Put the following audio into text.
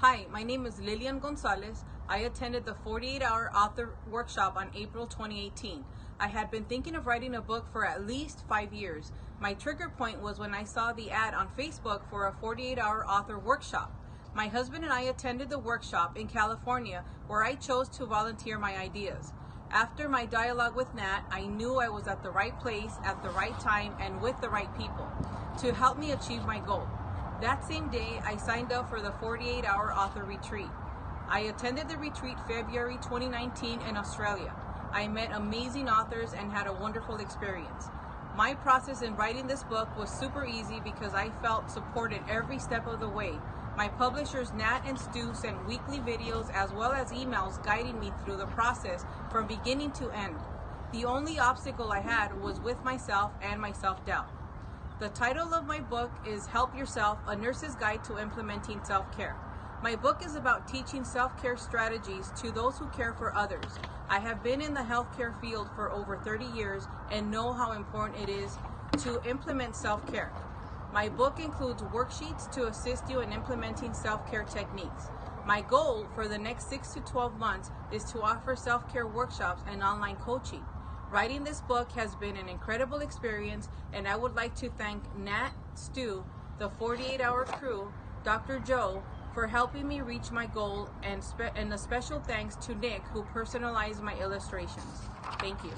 Hi, my name is Lillian Gonzales. I attended the 48-hour author workshop on April 2018. I had been thinking of writing a book for at least 5 years. My trigger point was when I saw the ad on Facebook for a 48-hour author workshop. My husband and I attended the workshop in California, where I chose to volunteer my ideas. After my dialogue with Nat, I knew I was at the right place, at the right time, and with the right people to help me achieve my goal. That same day, I signed up for the 48-hour author retreat. I attended the retreat February 2019 in Australia. I met amazing authors and had a wonderful experience. My process in writing this book was super easy because I felt supported every step of the way. My publishers Nat and Stu sent weekly videos as well as emails guiding me through the process from beginning to end. The only obstacle I had was with myself and my self-doubt. The title of my book is Help Yourself, A Nurse's Guide to Implementing Self-Care. My book is about teaching self-care strategies to those who care for others. I have been in the healthcare field for over 30 years and know how important it is to implement self-care. My book includes worksheets to assist you in implementing self-care techniques. My goal for the next 6 to 12 months is to offer self-care workshops and online coaching. Writing this book has been an incredible experience, and I would like to thank Nat, Stu, the 48-hour crew, Dr. Joe, for helping me reach my goal, and a special thanks to Nick, who personalized my illustrations. Thank you.